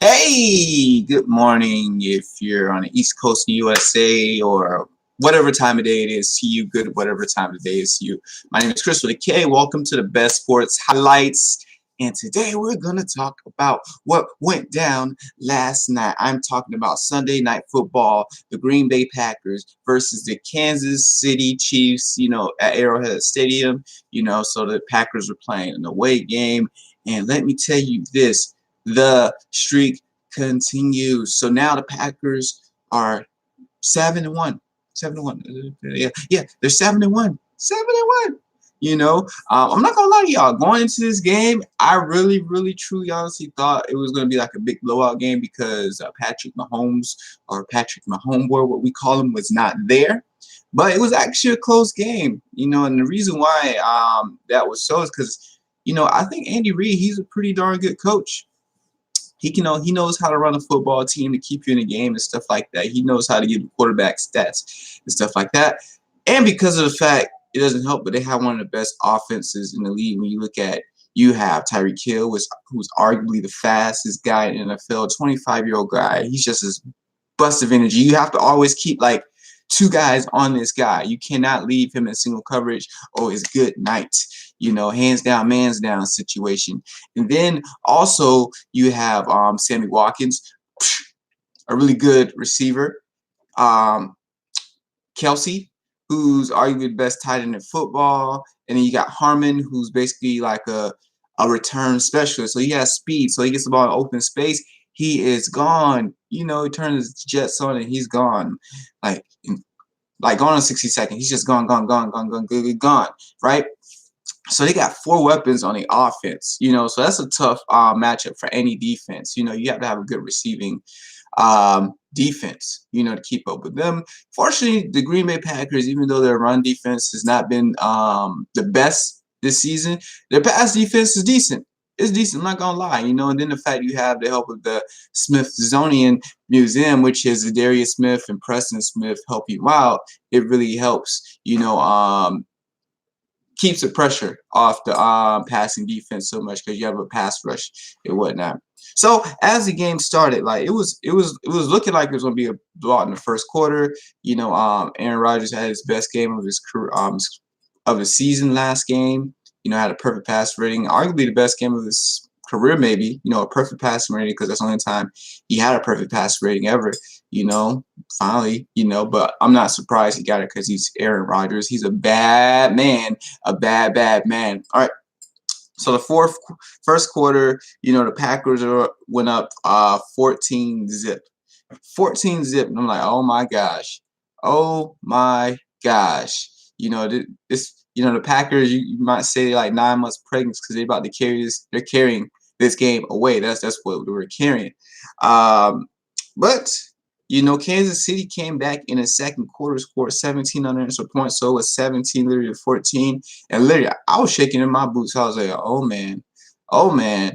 Hey, good morning if you're on the East Coast in USA or whatever time of day it is to you. Good, whatever time of the day is to you. My name is Chris with a K. Welcome to the Best Sports Highlights. And today we're going to talk about what went down last night. I'm talking about Sunday Night Football, the Green Bay Packers versus the Kansas City Chiefs, at Arrowhead Stadium. So the Packers were playing an away game. And let me tell you this. The streak continues. So now the Packers are 7-1. 7-1. Yeah, they're 7-1. 7-1. I'm not gonna lie to y'all. Going into this game, I really, really, truly, honestly thought it was gonna be like a big blowout game because Patrick Mahomes or Patrick Mahomes, what we call him, was not there. But it was actually a close game. And the reason why that was so is because I think Andy Reid, he's a pretty darn good coach. He knows how to run a football team to keep you in the game and stuff like that. He knows how to give the quarterback stats and stuff like that. And because of the fact, it doesn't help, but they have one of the best offenses in the league. When you look at, you have Tyreek Hill, who's arguably the fastest guy in the NFL, 25-year-old guy. He's just this bust of energy. You have to always keep like two guys on this guy. You cannot leave him in single coverage. Oh, it's good night. Hands down, man's down situation. And then also you have Sammy Watkins, a really good receiver. Kelsey, who's arguably the best tight end in football. And then you got Harmon, who's basically like a return specialist. So he has speed. So he gets the ball in open space. He is gone. He turns his jets on and he's gone. Like gone in 60 seconds. He's just gone, right? So they got four weapons on the offense, so that's a tough matchup for any defense. You have to have a good receiving defense, to keep up with them. Fortunately, the Green Bay Packers, even though their run defense has not been the best this season, their pass defense is decent. It's decent, I'm not gonna lie, and then the fact you have the help of the Smithsonian Museum, which is Darius Smith and Preston Smith help you out, it really helps, keeps the pressure off the passing defense so much because you have a pass rush and whatnot. So as the game started, like it was looking like it was gonna be a blowout in the first quarter. Aaron Rodgers had his best game of his career, of his season last game. Had a perfect pass rating, arguably the best game of his career, maybe. A perfect passing rating because that's the only time he had a perfect pass rating ever. Finally, but I'm not surprised he got it because he's Aaron Rodgers. He's a bad man, a bad man. All right. So the first quarter, the Packers went up 14-0. 14-0. And I'm like, oh my gosh. Oh my gosh. The Packers, you might say like 9 months pregnant because they're about to carry this. They're carrying this game away. That's what they were carrying. But Kansas City came back in the second quarter, scored 17 unanswered points, so it was 17 literally to 14. And literally, I was shaking in my boots. I was like, oh man, oh my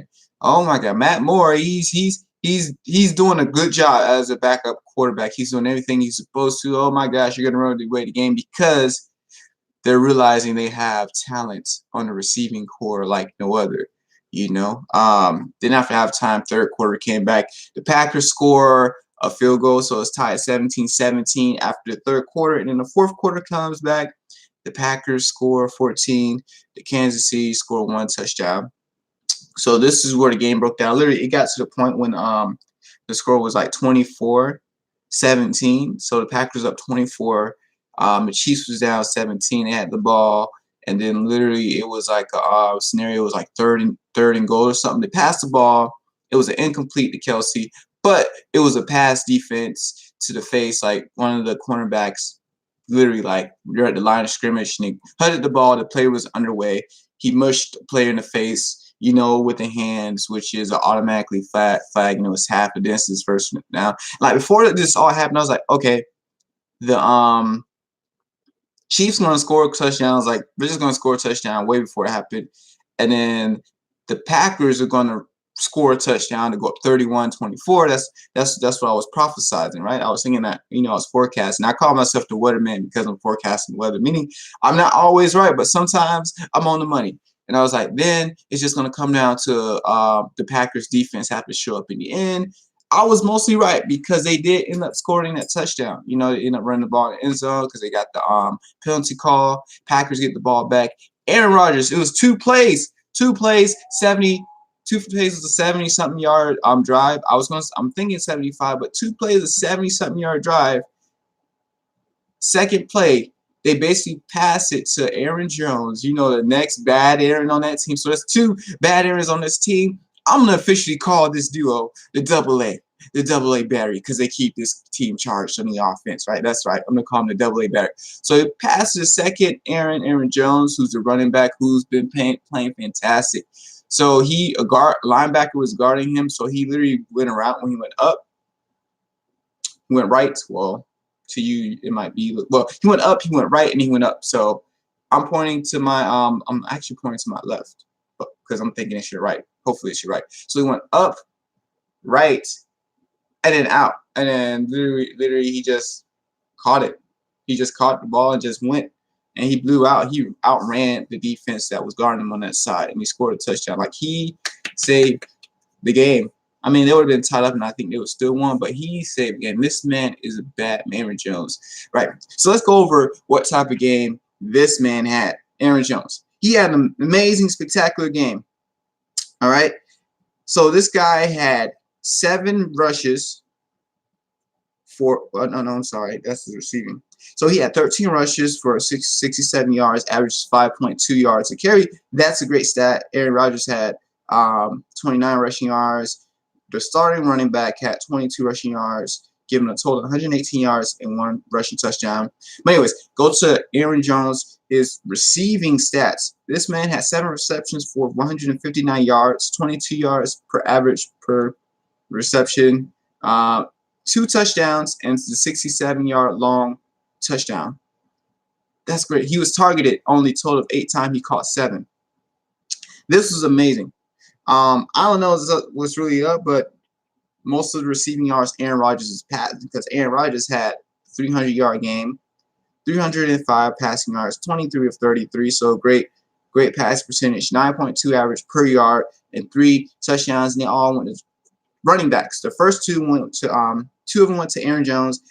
God, Matt Moore, he's doing a good job as a backup quarterback. He's doing everything he's supposed to. Oh my gosh, you're gonna run away the game because they're realizing they have talent on the receiving core like no other. Then after halftime, third quarter came back. The Packers score a field goal, so it's tied 17-17 after the third quarter. And then the fourth quarter comes back. The Packers score 14. The Kansas City score 1 touchdown. So this is where the game broke down. Literally, it got to the point when the score was like 24-17. So the Packers up 24. The Chiefs was down 17. They had the ball. And then literally it was like a scenario. It was like third and goal or something. They passed the ball. It was an incomplete to Kelsey. But it was a pass defense to the face. Like one of the cornerbacks literally like you're at the line of scrimmage and he headed the ball. The play was underway. He mushed the player in the face, with the hands, which is automatically flag. It's half the distance first now. Like before this all happened, I was like, okay, the Chiefs gonna score a touchdown. I was like, they're just gonna score a touchdown way before it happened. And then the Packers are gonna score a touchdown to go up 31-24. That's what I was prophesizing, right? I was thinking that, I was forecasting. I call myself the weatherman because I'm forecasting weather, meaning I'm not always right, but sometimes I'm on the money. And I was like, then it's just going to come down to the Packers defense have to show up in the end. I was mostly right because they did end up scoring that touchdown. You know, they ended up running the ball in the end zone because they got the penalty call. Packers get the ball back. Aaron Rodgers, it was 2 plays. 2 plays, 70. 2 plays was a 70-something yard drive. I'm thinking 75, but 2 plays, a 70-something yard drive. Second play, they basically pass it to Aaron Jones, you know, the next bad Aaron on that team. So there's 2 bad Aarons on this team. I'm going to officially call this duo the double A Barry, because they keep this team charged on the offense, right? That's right. I'm going to call him the double A Barry. So it passes the second Aaron Jones, who's the running back, who's been playing fantastic. So a linebacker was guarding him, so he literally went around when he went up. He went right. Well, to you, it might be, well, he went up, he went right, and he went up. So I'm pointing to my, I'm actually pointing to my left because I'm thinking it's your right. Hopefully it's your right. So he went up, right, and then out. And then literally he just caught it. He just caught the ball and just went. And he blew out. He outran the defense that was guarding him on that side. And he scored a touchdown. Like, he saved the game. I mean, they would have been tied up, and I think they would still won. But he saved the game. This man is a bad man, Aaron Jones. Right. So let's go over what type of game this man had. Aaron Jones. He had an amazing, spectacular game. All right. So this guy had 7 rushes for I'm sorry, that's the receiving. So he had 13 rushes for 67 yards, average 5.2 yards a carry. That's a great stat. Aaron Rodgers had 29 rushing yards. The starting running back had 22 rushing yards, giving a total of 118 yards and 1 rushing touchdown. But anyways, go to Aaron Jones, his receiving stats. This man had 7 receptions for 159 yards, 22 yards per average per reception, 2 touchdowns, and the 67-yard long touchdown. That's great. He was targeted only a total of 8 times. He caught 7. This was amazing. I don't know what's really up, but most of the receiving yards Aaron Rodgers is passed, because Aaron Rodgers had 300-yard game, 305 passing yards, 23 of 33. So great pass percentage, 9.2 average per yard, and 3 touchdowns. And they all went to running backs. The first 2 went to 2 of them went to Aaron Jones,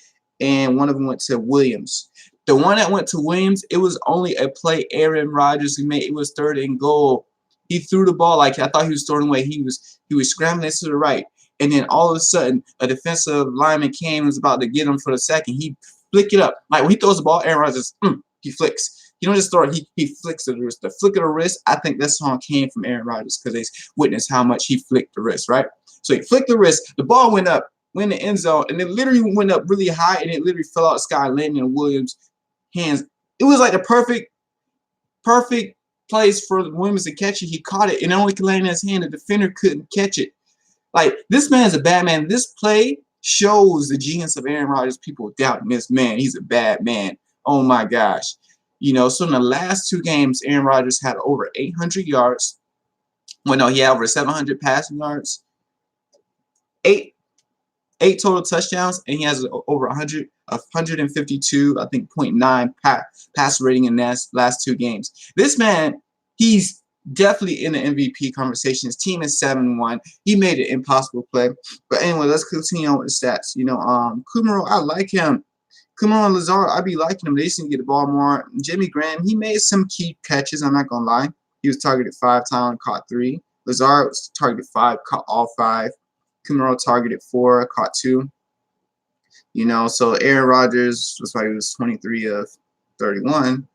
and 1 of them went to Williams. The one that went to Williams, it was only a play Aaron Rodgers made. It was 3rd and goal. He threw the ball like I thought he was throwing away. He was scrambling to the right, and then all of a sudden a defensive lineman came and was about to get him for the second. He flicked it up. Like when he throws the ball, Aaron Rodgers, he flicks. You don't just throw it. He flicks the wrist. The flick of the wrist, I think that song came from Aaron Rodgers because they witnessed how much he flicked the wrist, right? So he flicked the wrist. The ball went up, went in the end zone, and it literally went up really high, and it literally fell out of the sky, landing in Williams' hands. It was like the perfect place for Williams to catch it. He caught it, and it only could land in his hand. The defender couldn't catch it. Like, this man is a bad man. This play shows the genius of Aaron Rodgers. People doubting this man. He's a bad man. Oh, my gosh. You know, so in the last 2 games, Aaron Rodgers had over 800 yards. Well, no, he had over 700 passing yards. 8 total touchdowns, and he has over 152, I think, 0.9 pass rating in the last 2 games. This man, he's definitely in the MVP conversation. His team is 7-1. He made an impossible play. But anyway, let's continue on with the stats. You know, Kumaro, I like him. Kumaro and Lazard, I be liking him. They just need to get the ball more. Jimmy Graham, he made some key catches. I'm not gonna lie. He was targeted 5 times, caught 3. Lazard was targeted 5, caught all 5. Kumaro targeted 4, caught 2. You know, so Aaron Rodgers was probably 23 of 31.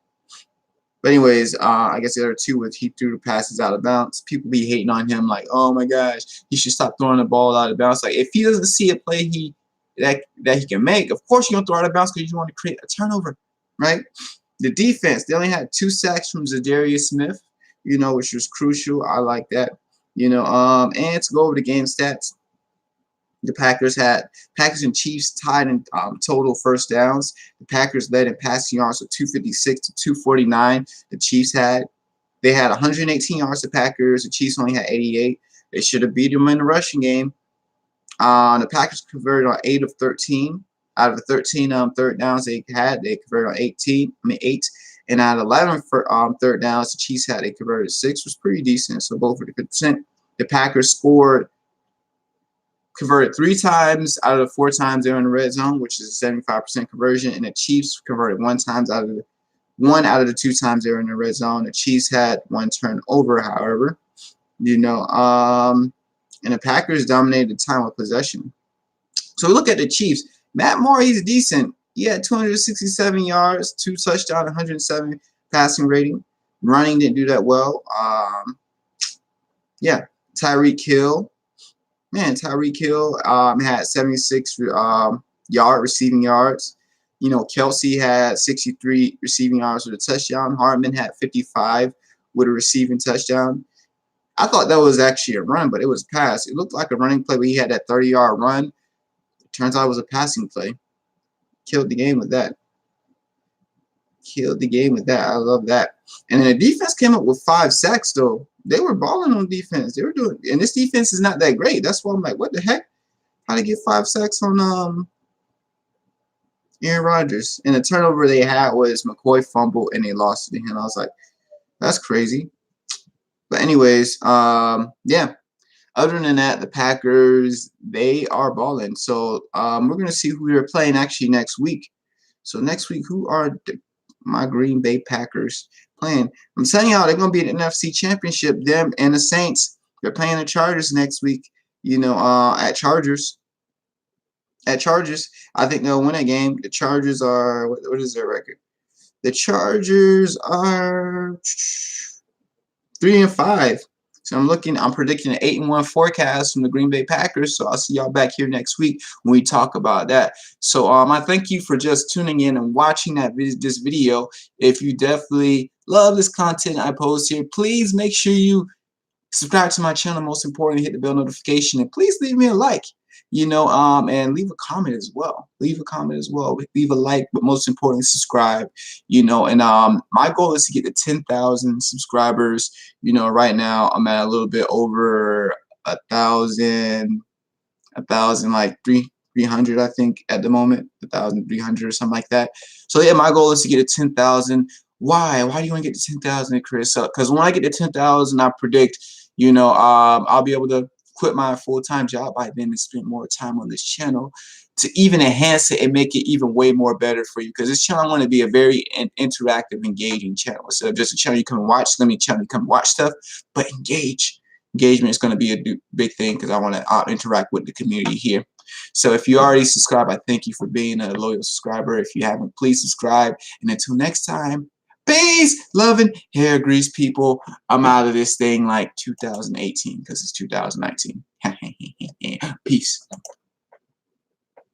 But anyways, I guess the other 2 was he threw the passes out of bounds. People be hating on him like, oh my gosh, he should stop throwing the ball out of bounds. Like, if he doesn't see a play that he can make, of course you're gonna throw out of bounds because you want to create a turnover, right? The defense, they only had 2 sacks from Zadarius Smith, you know, which was crucial. I like that. You know, and to go over the game stats. The Packers and Chiefs tied in total first downs. The Packers led in passing yards with 256 to 249. They had 118 yards. The Packers. The Chiefs only had 88. They should have beat them in the rushing game. The Packers converted on 8 of 13. Out of the 13 third downs they had, they converted on 8. And out of 11 for third downs, the Chiefs had a converted 6, was pretty decent. So both for the percent. The Packers converted 3 times out of the 4 times they were in the red zone, which is a 75% conversion, and the Chiefs converted 1 out of the 2 times they were in the red zone. The Chiefs had 1 turnover, however, and the Packers dominated the time of possession. So look at the Chiefs. Matt Moore, he's decent. He had 267 yards, 2 touchdowns, 107 passing rating. Running didn't do that well. Yeah, Tyreek Hill. Man, Tyreek Hill had 76 receiving yards. Kelsey had 63 receiving yards with a touchdown. Hardman had 55 with a receiving touchdown. I thought that was actually a run, but it was a pass. It looked like a running play, but he had that 30-yard run. It turns out it was a passing play. Killed the game with that. I love that. And then the defense came up with 5 sacks, though. They were balling on defense. They were doing, and this defense is not that great. That's why I'm like, what the heck? How to get 5 sacks on Aaron Rodgers? And the turnover they had was McCoy fumble, and they lost it to him. I was like, that's crazy. But anyways, yeah. Other than that, the Packers, they are balling. So we're gonna see who we're playing actually next week. So next week, who are my Green Bay Packers playing? I'm telling y'all, they're gonna be an NFC Championship. Them and the Saints. They're playing the Chargers next week. At Chargers. I think they'll win a game. The Chargers are what is their record? The Chargers are 3-5. So I'm predicting an 8-1 forecast from the Green Bay Packers. So I'll see y'all back here next week when we talk about that. So I thank you for just tuning in and watching this video. If you definitely love this content I post here, please make sure you subscribe to my channel. Most importantly, hit the bell notification, and please leave me a like. And leave a comment as well. Leave a like, but most importantly, subscribe. And my goal is to get to 10,000 subscribers. Right now I'm at a little bit over 1,000, like 300, I think at the moment, 1,300 or something like that. So yeah, my goal is to get to 10,000. Why do you want to get to 10,000, Chris? Because when I get to 10,000, I predict, I'll be able to quit my full-time job by then and spend more time on this channel to even enhance it and make it even way more better for you. Because this channel, I want to be a very interactive, engaging channel. Instead of just a channel you come and watch, channel you come and watch stuff, but engage. Engagement is going to be a big thing because I want to interact with the community here. So if you already subscribed, I thank you for being a loyal subscriber. If you haven't, please subscribe. And until next time, peace, loving, hair grease people. I'm out of this thing like 2018 because it's 2019. Peace.